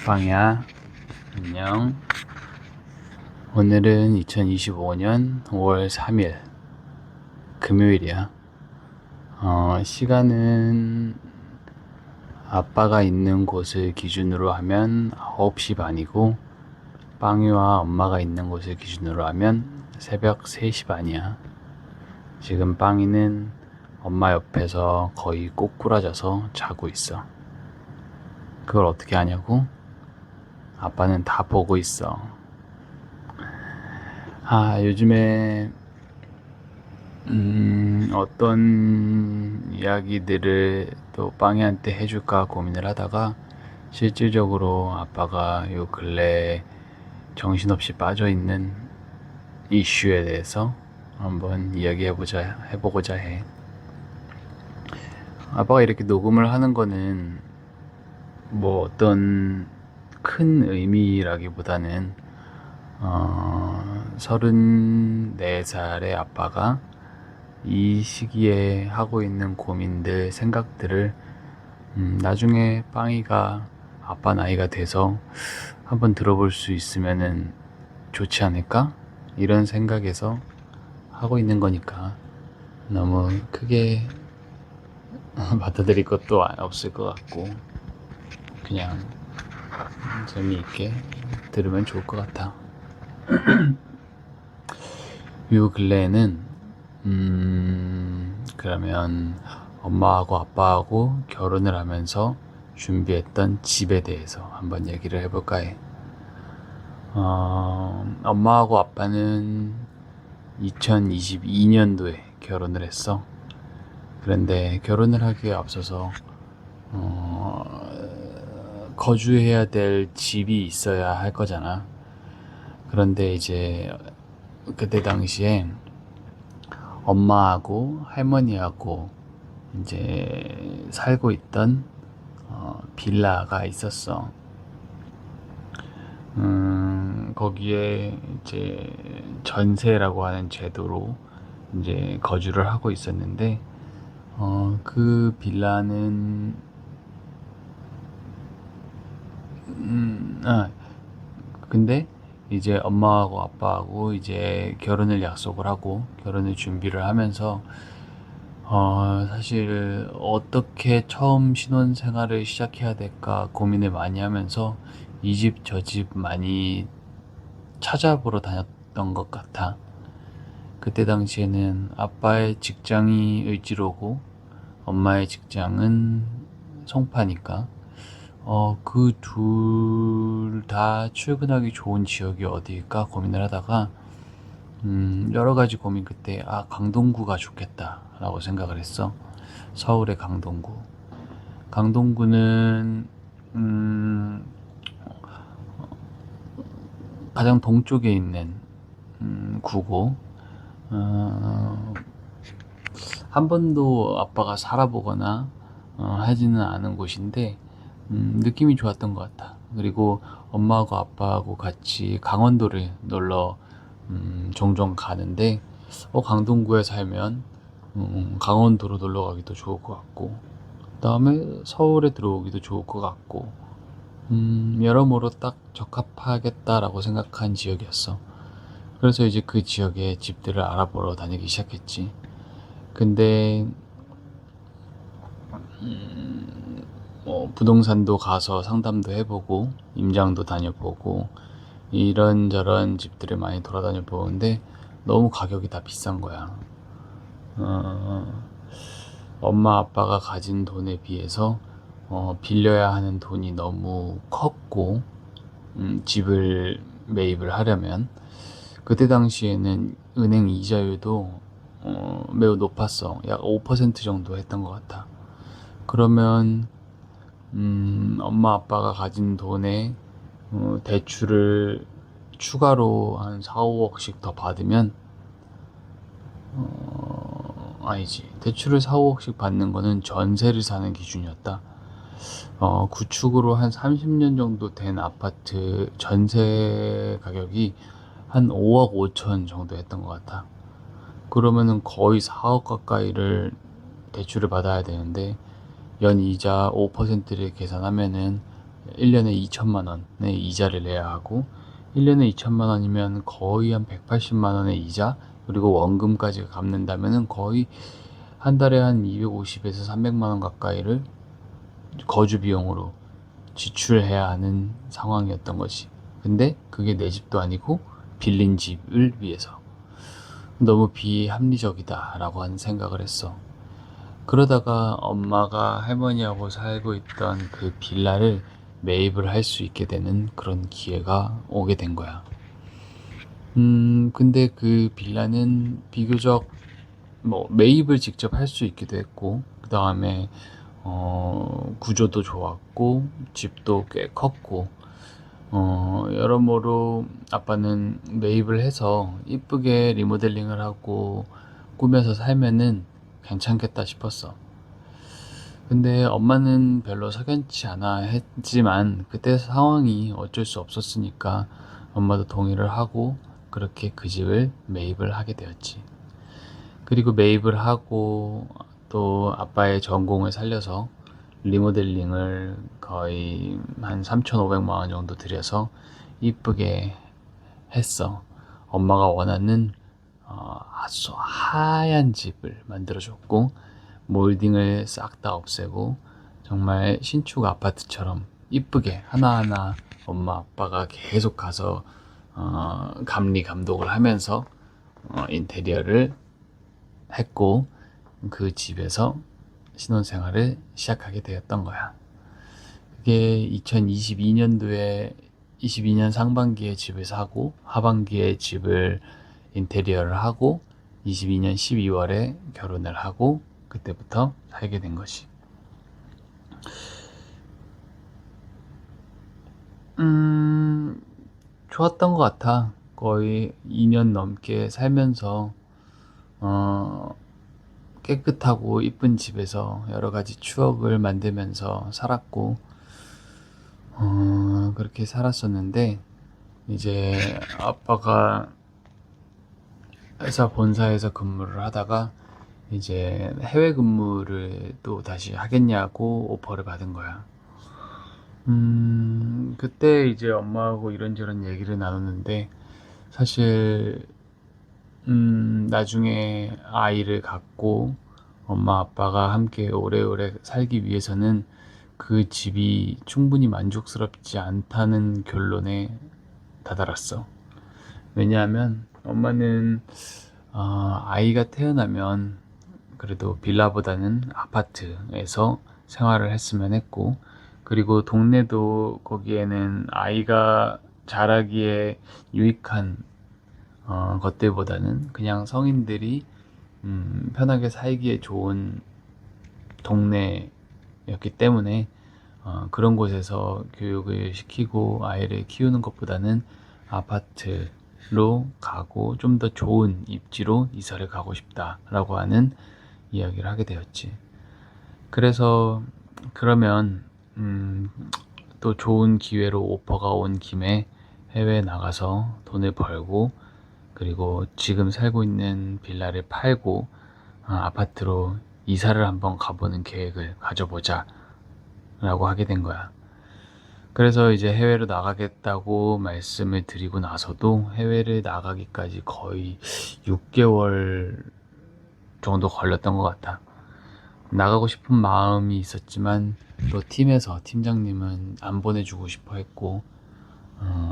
빵이야. 안녕. 오늘은 2025년 5월 3일 금요일이야. 시간은 아빠가 있는 곳을 기준으로 하면 9시 반이고, 빵이와 엄마가 있는 곳을 기준으로 하면 새벽 3시 반이야. 지금 빵이는 엄마 옆에서 거의 꼬꾸라져서 자고 있어. 그걸 어떻게 하냐고? 아빠는 다 보고 있어. 요즘에 어떤 이야기들을 또 빵이한테 해줄까 고민을 하다가, 실질적으로 아빠가 요 근래에 정신없이 빠져있는 이슈에 대해서 한번 해보고자 해. 아빠가 이렇게 녹음을 하는 거는 뭐 어떤 큰 의미라기보다는 34살의 아빠가 이 시기에 하고 있는 고민들, 생각들을 나중에 빵이가 아빠 나이가 돼서 한번 들어볼 수 있으면은 좋지 않을까? 이런 생각에서 하고 있는 거니까 너무 크게 받아들일 것도 없을 것 같고, 그냥 재미있게 들으면 좋을 것 같아. 요 근래에는 그러면 엄마하고 아빠하고 결혼을 하면서 준비했던 집에 대해서 한번 얘기를 해볼까 해. 엄마하고 아빠는 2022년도에 결혼을 했어. 그런데 결혼을 하기에 앞서서 거주해야 될 집이 있어야 할 거잖아. 그런데 이제 그때 당시에 엄마하고 할머니하고 이제 살고 있던 빌라가 있었어. 거기에 이제 전세라고 하는 제도로 이제 거주를 하고 있었는데, 그 빌라는 근데 이제 엄마하고 아빠하고 이제 결혼을 약속을 하고 결혼을 준비를 하면서 사실 어떻게 처음 신혼생활을 시작해야 될까 고민을 많이 하면서 이 집 저 집 많이 찾아보러 다녔던 것 같아. 그때 당시에는 아빠의 직장이 을지로고 엄마의 직장은 송파니까 그 둘 다 출근하기 좋은 지역이 어디일까 고민을 하다가 여러 가지 고민 끝에 강동구가 좋겠다라고 생각을 했어. 서울의 강동구. 강동구는 가장 동쪽에 있는 구고, 한 번도 아빠가 살아보거나 하지는 않은 곳인데 느낌이 좋았던 것 같아. 그리고 엄마하고 아빠하고 같이 강원도를 놀러 종종 가는데, 강동구에 살면 강원도로 놀러 가기도 좋을 것 같고, 그다음에 서울에 들어오기도 좋을 것 같고, 여러모로 딱 적합하겠다라고 생각한 지역이었어. 그래서 이제 그 지역의 집들을 알아보러 다니기 시작했지. 근데 부동산도 가서 상담도 해보고 임장도 다녀보고 이런저런 집들을 많이 돌아다녀 보는데 너무 가격이 다 비싼 거야. 엄마 아빠가 가진 돈에 비해서 빌려야 하는 돈이 너무 컸고, 집을 매입을 하려면 그때 당시에는 은행 이자율도 매우 높았어. 약 5% 정도 했던 것 같아. 그러면 엄마 아빠가 가진 돈에 대출을 추가로 한 4, 5억씩 더 받으면, 아니지. 대출을 4, 5억씩 받는 거는 전세를 사는 기준이었다. 구축으로 한 30년 정도 된 아파트 전세 가격이 한 5억 5천 정도 했던 것 같아. 그러면은 거의 4억 가까이를 대출을 받아야 되는데, 연 이자 5%를 계산하면은 1년에 2천만 원의 이자를 내야 하고 1년에 2천만 원이면 거의 한 180만 원의 이자 그리고 원금까지 갚는다면은 거의 한 달에 한 250에서 300만 원 가까이를 거주 비용으로 지출해야 하는 상황이었던 것이. 근데 그게 내 집도 아니고 빌린 집을 위해서 너무 비합리적이다라고 하는 생각을 했어. 그러다가 엄마가 할머니하고 살고 있던 그 빌라를 매입을 할 수 있게 되는 그런 기회가 오게 된 거야. 근데 그 빌라는 비교적 뭐 매입을 직접 할 수 있기도 했고, 그 다음에 구조도 좋았고, 집도 꽤 컸고, 여러모로 아빠는 매입을 해서 이쁘게 리모델링을 하고 꾸며서 살면은 괜찮겠다 싶었어. 근데 엄마는 별로 석연치 않아 했지만 그때 상황이 어쩔 수 없었으니까 엄마도 동의를 하고 그렇게 그 집을 매입을 하게 되었지. 그리고 매입을 하고 또 아빠의 전공을 살려서 리모델링을 거의 한 3,500만 원 정도 들여서 이쁘게 했어. 엄마가 원하는 아주 하얀 집을 만들어줬고 몰딩을 싹 다 없애고 정말 신축 아파트처럼 이쁘게 하나하나 엄마 아빠가 계속 가서 감리 감독을 하면서 인테리어를 했고 그 집에서 신혼생활을 시작하게 되었던 거야. 그게 2022년도에 22년 상반기에 집을 사고 하반기에 집을 인테리어를 하고 22년 12월에 결혼을 하고 그때부터 살게 된 것이. 좋았던 것 같아. 거의 2년 넘게 살면서 어, 깨끗하고 이쁜 집에서 여러 가지 추억을 만들면서 살았고 그렇게 살았었는데 이제 아빠가 회사 본사에서 근무를 하다가 이제 해외 근무를 또 다시 하겠냐고 오퍼를 받은 거야. 그때 이제 엄마하고 이런저런 얘기를 나눴는데 사실 나중에 아이를 갖고 엄마 아빠가 함께 오래오래 살기 위해서는 그 집이 충분히 만족스럽지 않다는 결론에 다다랐어. 왜냐하면 엄마는 아이가 태어나면 그래도 빌라보다는 아파트에서 생활을 했으면 했고, 그리고 동네도 거기에는 아이가 자라기에 유익한 것들보다는 그냥 성인들이 편하게 살기에 좋은 동네였기 때문에 그런 곳에서 교육을 시키고 아이를 키우는 것보다는 아파트로 가고 좀 더 좋은 입지로 이사를 가고 싶다라고 하는 이야기를 하게 되었지. 그래서 그러면 또 좋은 기회로 오퍼가 온 김에 해외에 나가서 돈을 벌고 그리고 지금 살고 있는 빌라를 팔고 아파트로 이사를 한번 가보는 계획을 가져보자 라고 하게 된 거야. 그래서 이제 해외로 나가겠다고 말씀을 드리고 나서도 해외를 나가기까지 거의 6개월 정도 걸렸던 것 같아. 나가고 싶은 마음이 있었지만 또 팀에서 팀장님은 안 보내주고 싶어 했고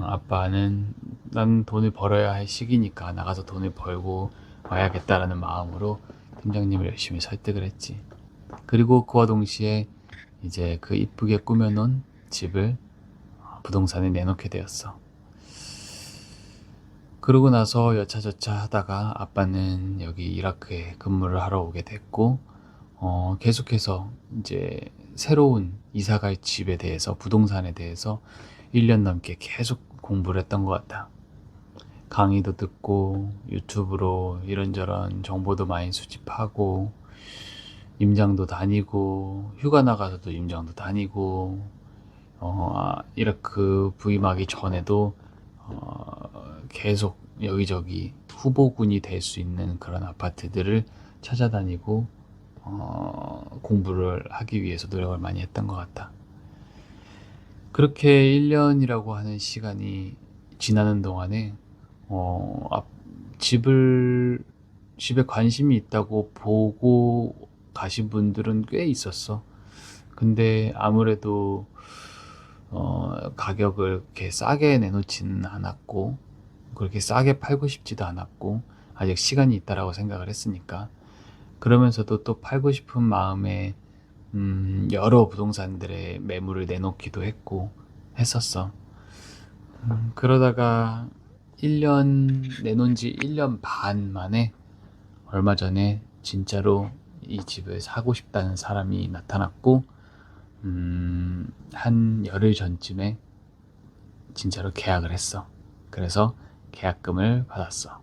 아빠는 난 돈을 벌어야 할 시기니까 나가서 돈을 벌고 와야겠다라는 마음으로 팀장님을 열심히 설득을 했지. 그리고 그와 동시에 이제 그 이쁘게 꾸며놓은 집을 부동산에 내놓게 되었어. 그러고 나서 여차저차 하다가 아빠는 여기 이라크에 근무를 하러 오게 됐고 계속해서 이제 새로운 이사갈 집에 대해서 부동산에 대해서 1년 넘게 계속 공부를 했던 것 같아. 강의도 듣고 유튜브로 이런저런 정보도 많이 수집하고 임장도 다니고 휴가 나가서도 임장도 다니고 이라크 부임하기 전에도 계속 여기저기 후보군이 될 수 있는 그런 아파트들을 찾아다니고 공부를 하기 위해서 노력을 많이 했던 것 같다. 그렇게 1년이라고 하는 시간이 지나는 동안에 어, 앞- 집을 집에 관심이 있다고 보고 가신 분들은 꽤 있었어. 근데 아무래도 가격을 이렇게 싸게 내놓지는 않았고 그렇게 싸게 팔고 싶지도 않았고 아직 시간이 있다라고 생각을 했으니까 그러면서도 또 팔고 싶은 마음에 여러 부동산들의 매물을 내놓기도 했고 했었어. 그러다가 1년 내놓은 지 1년 반 만에 얼마 전에 진짜로 이 집을 사고 싶다는 사람이 나타났고 한 열흘 전쯤에 진짜로 계약을 했어. 그래서 계약금을 받았어.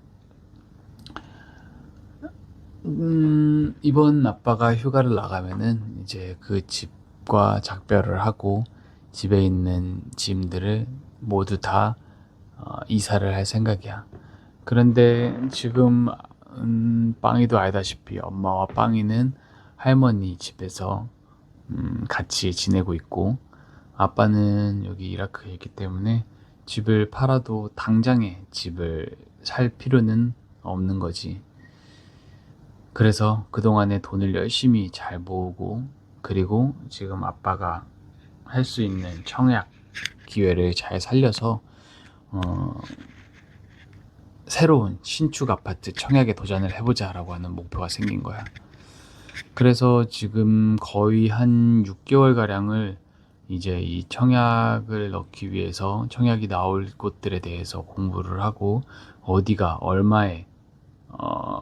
이번 아빠가 휴가를 나가면은 이제 그 집과 작별을 하고 집에 있는 짐들을 모두 다 이사를 할 생각이야. 그런데 지금 빵이도 알다시피 엄마와 빵이는 할머니 집에서 같이 지내고 있고 아빠는 여기 이라크에 있기 때문에 집을 팔아도 당장에 집을 살 필요는 없는 거지. 그래서 그동안에 돈을 열심히 잘 모으고 그리고 지금 아빠가 할 수 있는 청약 기회를 잘 살려서 어, 새로운 신축 아파트 청약에 도전을 해보자라고 하는 목표가 생긴 거야. 그래서 지금 거의 한 6개월가량을 이제 이 청약을 넣기 위해서 청약이 나올 곳들에 대해서 공부를 하고 어디가 얼마에 어,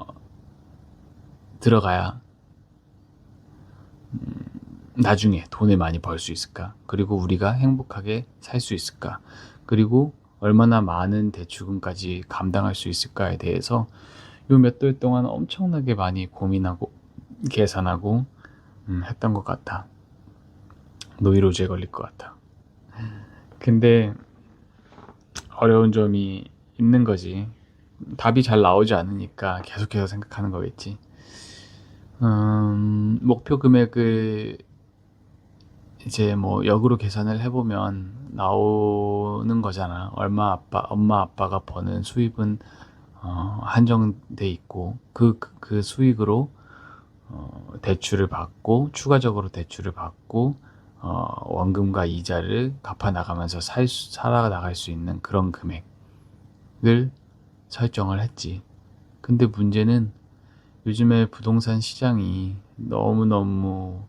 들어가야 나중에 돈을 많이 벌 수 있을까? 그리고 우리가 행복하게 살 수 있을까? 그리고 얼마나 많은 대출금까지 감당할 수 있을까에 대해서 요 몇 달 동안 엄청나게 많이 고민하고 계산하고 했던 것 같아. 노이로제에 걸릴 것 같아. 근데 어려운 점이 있는 거지. 답이 잘 나오지 않으니까 계속해서 생각하는 거겠지. 목표 금액을 이제 뭐 역으로 계산을 해보면 나오는 거잖아. 엄마 아빠가 버는 수입은 한정돼 있고 그 수익으로 대출을 받고 추가적으로 대출을 받고 원금과 이자를 갚아 나가면서 살아나갈 수 있는 그런 금액을 설정을 했지. 근데 문제는 요즘에 부동산 시장이 너무너무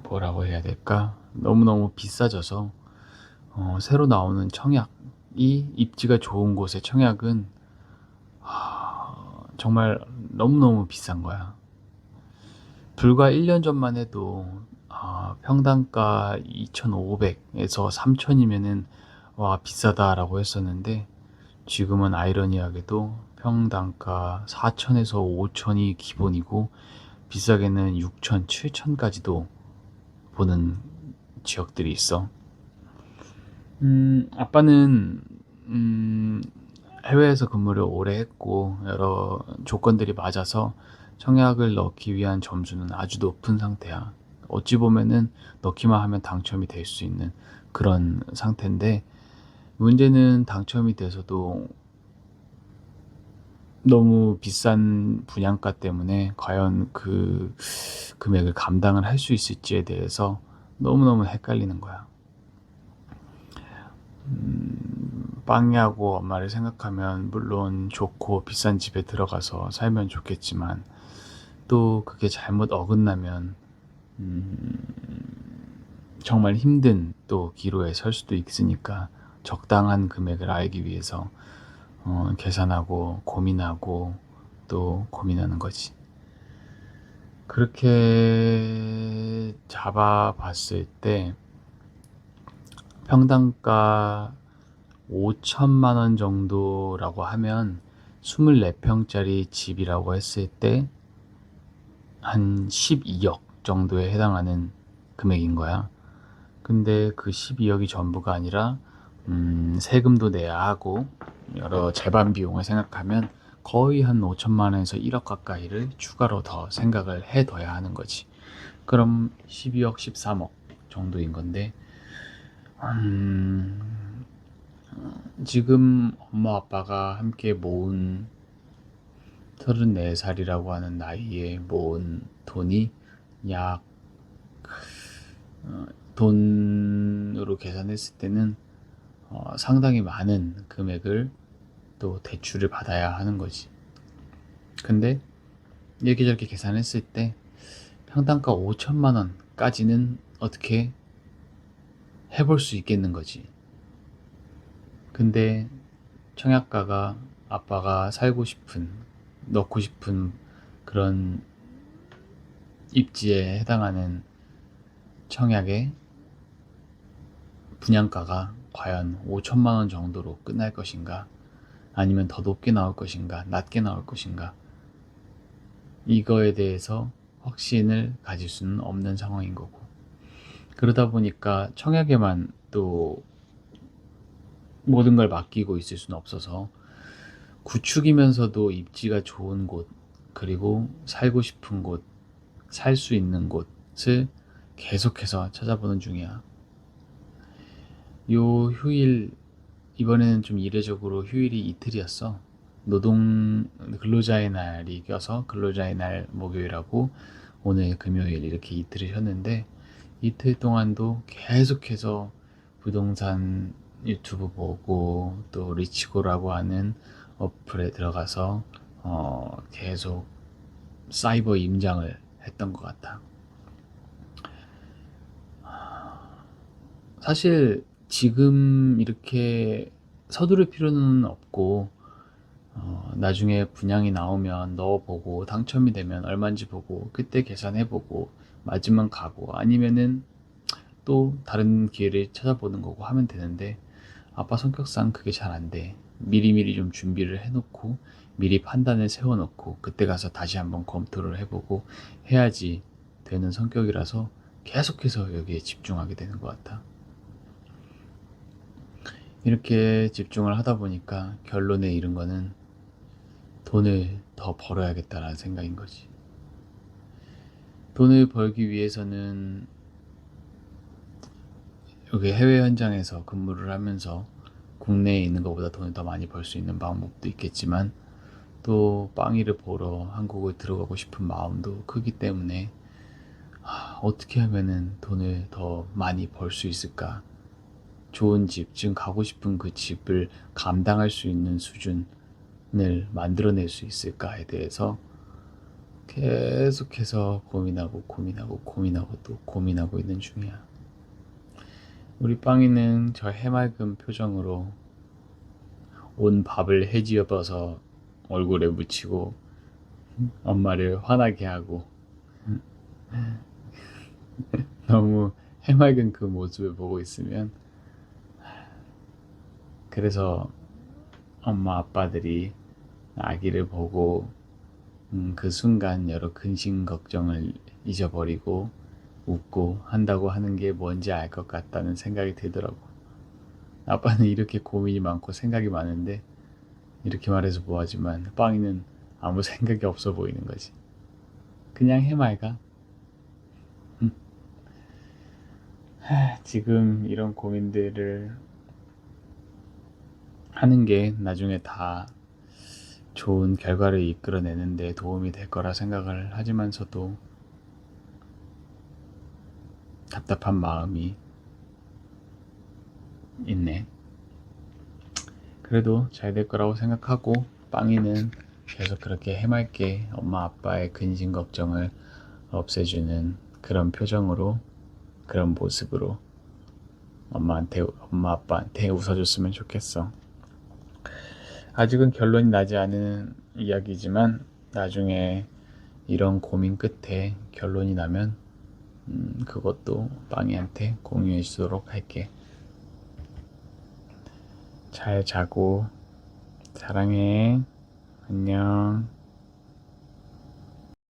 뭐라고 해야 될까? 너무너무 비싸져서 새로 나오는 청약이 입지가 좋은 곳의 청약은 정말 너무너무 비싼 거야. 불과 1년 전만 해도 평당가 2,500에서 3,000이면은 와 비싸다라고 했었는데 지금은 아이러니하게도 평당가 4,000에서 5,000이 기본이고 비싸게는 6,000, 7,000까지도 보는 지역들이 있어. 아빠는 해외에서 근무를 오래 했고 여러 조건들이 맞아서 청약을 넣기 위한 점수는 아주 높은 상태야. 어찌 보면은 넣기만 하면 당첨이 될 수 있는 그런 상태인데 문제는 당첨이 돼서도 너무 비싼 분양가 때문에 과연 그 금액을 감당을 할 수 있을지에 대해서 너무너무 헷갈리는 거야. 빵이하고 엄마를 생각하면 물론 좋고 비싼 집에 들어가서 살면 좋겠지만 또 그게 잘못 어긋나면 정말 힘든 또 기로에 설 수도 있으니까 적당한 금액을 알기 위해서 계산하고 고민하고 또 고민하는 거지. 그렇게 잡아봤을 때 평당가 5천만 원 정도라고 하면 24평짜리 집이라고 했을 때 한 12억 정도에 해당하는 금액인 거야. 근데 그 12억이 전부가 아니라 세금도 내야 하고 여러 재반 비용을 생각하면 거의 한 5천만 원에서 1억 가까이를 추가로 더 생각을 해둬야 하는 거지. 그럼 12억, 13억 정도인 건데, 지금 엄마 아빠가 함께 모은 34살이라고 하는 나이에 모은 돈이 약 돈으로 계산했을 때는 상당히 많은 금액을 또 대출을 받아야 하는 거지. 근데 이렇게 저렇게 계산했을 때 평당가 5천만 원까지는 어떻게 해볼 수 있겠는 거지. 근데 청약가가 아빠가 살고 싶은, 넣고 싶은 그런 입지에 해당하는 청약의 분양가가 과연 5천만 원 정도로 끝날 것인가, 아니면 더 높게 나올 것인가, 낮게 나올 것인가, 이거에 대해서 확신을 가질 수는 없는 상황인 거고, 그러다 보니까 청약에만 또 모든 걸 맡기고 있을 수는 없어서 구축이면서도 입지가 좋은 곳, 그리고 살고 싶은 곳, 살 수 있는 곳을 계속해서 찾아보는 중이야. 요 휴일, 이번에는 좀 이례적으로 휴일이 이틀이었어. 근로자의 날이 껴서 근로자의 날 목요일하고 오늘 금요일 이렇게 이틀을 쉬었는데, 이틀 동안도 계속해서 부동산 유튜브 보고 또 리치고라고 하는 어플에 들어가서 계속 사이버 임장을 했던 것 같아. 사실 지금 이렇게 서두를 필요는 없고, 나중에 분양이 나오면 넣어보고 당첨이 되면 얼마인지 보고 그때 계산해보고 맞으면 가고, 아니면은 또 다른 기회를 찾아보는 거고 하면 되는데, 아빠 성격상 그게 잘 안 돼. 미리미리 좀 준비를 해놓고 미리 판단을 세워놓고 그때 가서 다시 한번 검토를 해보고 해야지 되는 성격이라서 계속해서 여기에 집중하게 되는 것 같아. 이렇게 집중을 하다 보니까 결론에 이른 거는 돈을 더 벌어야겠다라는 생각인 거지. 돈을 벌기 위해서는 여기 해외 현장에서 근무를 하면서 국내에 있는 것보다 돈을 더 많이 벌 수 있는 방법도 있겠지만, 또 빵이를 보러 한국을 들어가고 싶은 마음도 크기 때문에 어떻게 하면은 돈을 더 많이 벌 수 있을까? 좋은 집, 지금 가고 싶은 그 집을 감당할 수 있는 수준을 만들어낼 수 있을까에 대해서 계속해서 고민하고 또 고민하고 있는 중이야. 우리 빵이는 저 해맑은 표정으로 온 밥을 해지어버서 얼굴에 묻히고 엄마를 화나게 하고, 너무 해맑은 그 모습을 보고 있으면, 그래서 엄마 아빠들이 아기를 보고 그 순간 여러 근심 걱정을 잊어버리고 웃고 한다고 하는 게 뭔지 알 것 같다는 생각이 들더라고. 아빠는 이렇게 고민이 많고 생각이 많은데 이렇게 말해서 뭐하지만 빵이는 아무 생각이 없어 보이는 거지. 그냥 해맑아. 지금 이런 고민들을 하는 게 나중에 다 좋은 결과를 이끌어내는데 도움이 될 거라 생각을 하지만서도 답답한 마음이 있네. 그래도 잘 될 거라고 생각하고, 빵이는 계속 그렇게 해맑게 엄마 아빠의 근심 걱정을 없애주는 그런 표정으로, 그런 모습으로 엄마 아빠한테 웃어줬으면 좋겠어. 아직은 결론이 나지 않은 이야기지만 나중에 이런 고민 끝에 결론이 나면 그것도 빵이한테 공유해 주도록 할게. 잘 자고 사랑해. 안녕.